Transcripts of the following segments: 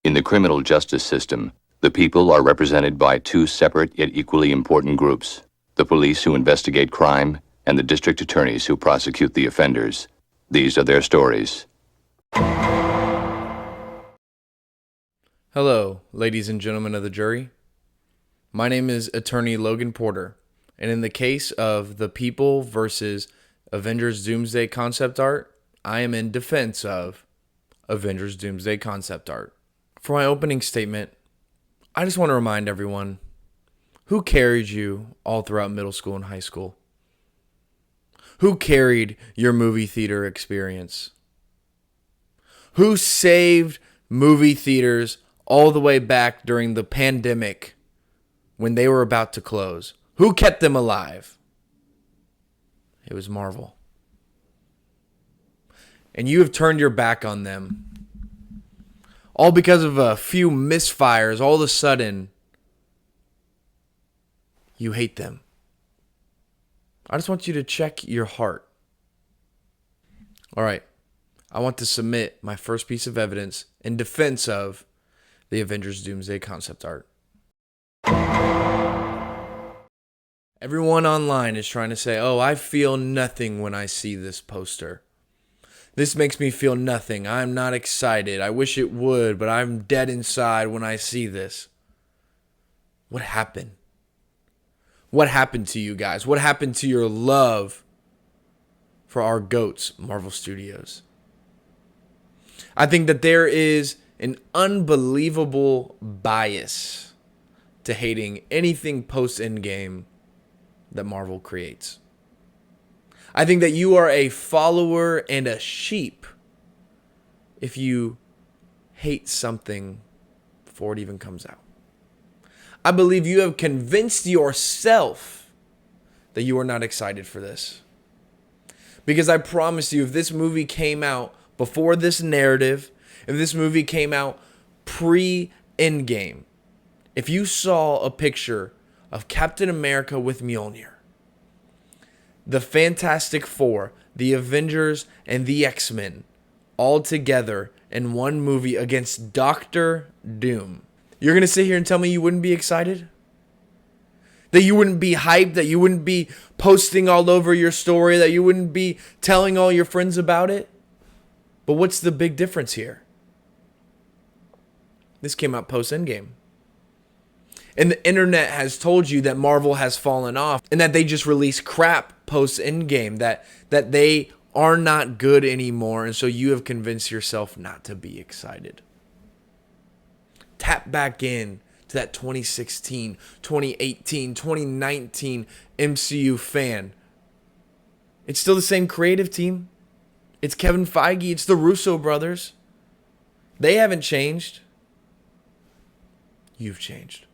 In the criminal justice system, the people are represented by two separate yet equally important groups: the police who investigate crime and the district attorneys who prosecute the offenders. These are their stories. Hello, ladies and gentlemen of the jury. My name is Attorney Logan Porter, and in the case of the people versus Avengers Doomsday concept art, I am in defense of Avengers Doomsday concept art. For my opening statement, I just want to remind everyone, who carried you all throughout middle school and high school? Who carried your movie theater experience? Who saved movie theaters all the way back during the pandemic when they were about to close? Who kept them alive? It was Marvel. And you have turned your back on them. All because of a few misfires. All of a sudden, you hate them. I just want you to check your heart. All right. I want to submit my first piece of evidence in defense of the Avengers Doomsday concept art. Everyone online is trying to say, oh, I feel nothing when I see this poster. This makes me feel nothing. I'm not excited. I wish it would, but I'm dead inside when I see this. What happened? What happened to you guys? What happened to your love for our GOATs, Marvel Studios? I think that there is an unbelievable bias to hating anything post-Endgame that Marvel creates. I think that you are a follower and a sheep if you hate something before it even comes out. I believe you have convinced yourself that you are not excited for this. Because I promise you, if this movie came out before this narrative, if this movie came out pre-Endgame, if you saw a picture of Captain America with Mjolnir, the Fantastic Four, the Avengers, and the X-Men all together in one movie against Doctor Doom, you're going to sit here and tell me you wouldn't be excited? That you wouldn't be hyped? That you wouldn't be posting all over your story? That you wouldn't be telling all your friends about it? But what's the big difference here? This came out post-Endgame. And the internet has told you that Marvel has fallen off and that they just release crap post-Endgame, that they are not good anymore, and so you have convinced yourself not to be excited. Tap back in to that 2016, 2018, 2019 MCU fan. It's still the same creative team. It's Kevin Feige. It's the Russo brothers. They haven't changed. You've changed.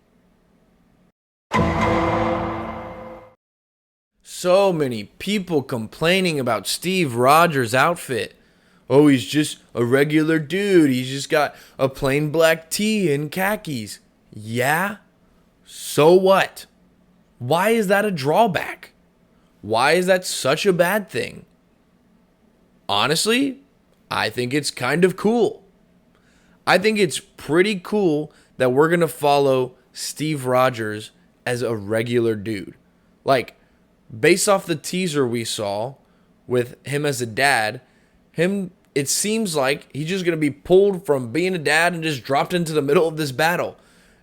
So many people complaining about Steve Rogers' outfit. Oh, he's just a regular dude. He's just got a plain black tee and khakis. Yeah? So what? Why is that a drawback? Why is that such a bad thing? Honestly, I think it's kind of cool. I think it's pretty cool that we're going to follow Steve Rogers as a regular dude. Like, based off the teaser we saw with him as a dad, it seems like he's just going to be pulled from being a dad and just dropped into the middle of this battle.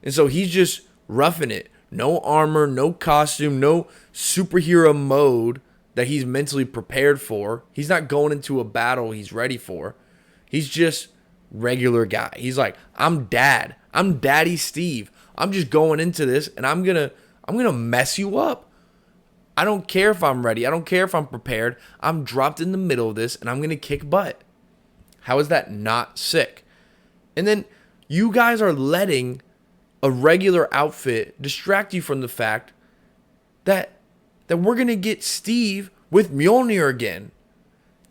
And so he's just roughing it. No armor, no costume, no superhero mode that he's mentally prepared for. He's not going into a battle he's ready for. He's just regular guy. He's like, I'm dad. I'm Daddy Steve. I'm just going into this and I'm going to mess you up. I don't care if I'm ready. I don't care if I'm prepared. I'm dropped in the middle of this and I'm going to kick butt. How is that not sick? And then you guys are letting a regular outfit distract you from the fact that we're going to get Steve with Mjolnir again.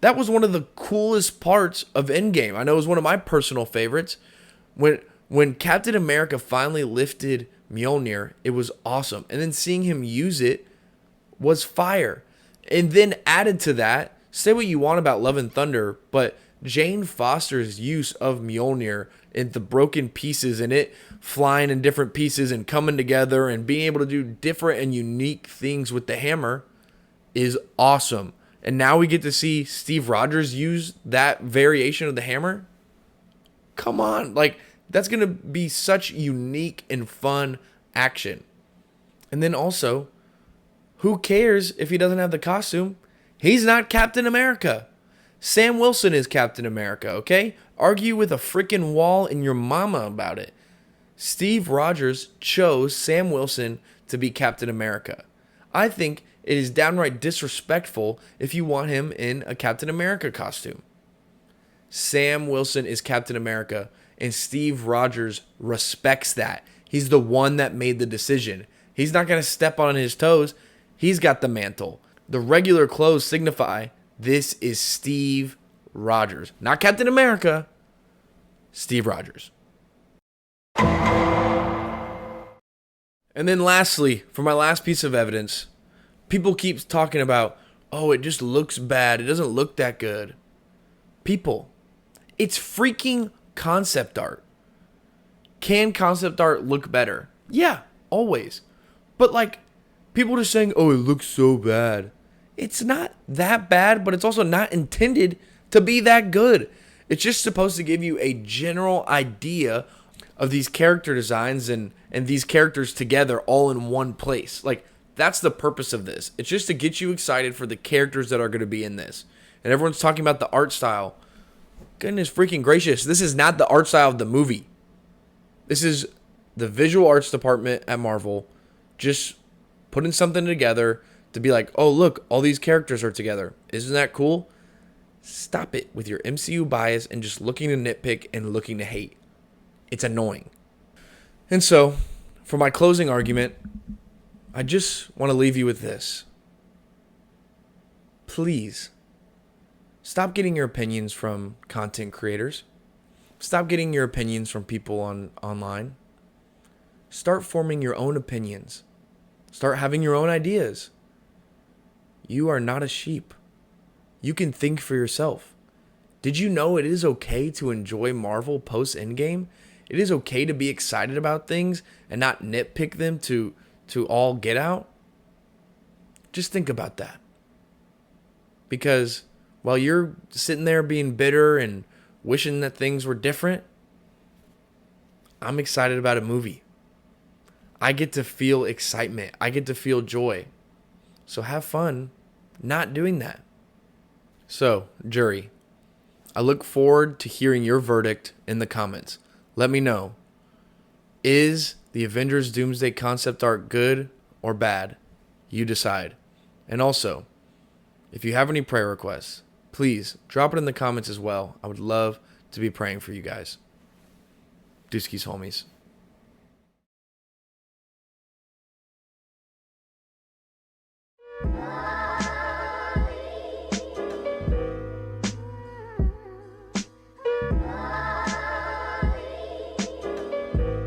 That was one of the coolest parts of Endgame. I know it was one of my personal favorites. When Captain America finally lifted Mjolnir, it was awesome. And then seeing him use it was fire. And then added to that, say what you want about Love and Thunder, but Jane Foster's use of Mjolnir and the broken pieces and it flying in different pieces and coming together and being able to do different and unique things with the hammer is awesome. And now we get to see Steve Rogers use that variation of the hammer. Come on, like that's going to be such unique and fun action. And then also, who cares if he doesn't have the costume? He's not Captain America. Sam Wilson is Captain America, okay? Argue with a freaking wall and your mama about it. Steve Rogers chose Sam Wilson to be Captain America. I think it is downright disrespectful if you want him in a Captain America costume. Sam Wilson is Captain America, and Steve Rogers respects that. He's the one that made the decision. He's not going to step on his toes. He's got the mantle. The regular clothes signify this is Steve Rogers. Not Captain America. Steve Rogers. And then lastly, for my last piece of evidence, people keep talking about, oh, it just looks bad. It doesn't look that good. People, it's freaking concept art. Can concept art look better? Yeah, always. But like, people just saying, oh, it looks so bad. It's not that bad, but it's also not intended to be that good. It's just supposed to give you a general idea of these character designs and these characters together all in one place. Like, that's the purpose of this. It's just to get you excited for the characters that are going to be in this. And everyone's talking about the art style. Goodness freaking gracious. This is not the art style of the movie. This is the visual arts department at Marvel just putting something together to be like, oh, look, all these characters are together. Isn't that cool? Stop it with your MCU bias and just looking to nitpick and looking to hate. It's annoying. And so, for my closing argument, I just want to leave you with this. Please, stop getting your opinions from content creators. Stop getting your opinions from people online. Start forming your own opinions. Start having your own ideas. You are not a sheep. You can think for yourself. Did you know it is okay to enjoy Marvel post-Endgame? It is okay to be excited about things and not nitpick them to all get out? Just think about that. Because while you're sitting there being bitter and wishing that things were different, I'm excited about a movie. I get to feel excitement. I get to feel joy. So have fun not doing that. So, jury, I look forward to hearing your verdict in the comments. Let me know. Is the Avengers Doomsday concept art good or bad? You decide. And also, if you have any prayer requests, please drop it in the comments as well. I would love to be praying for you guys. Deuskis, homies.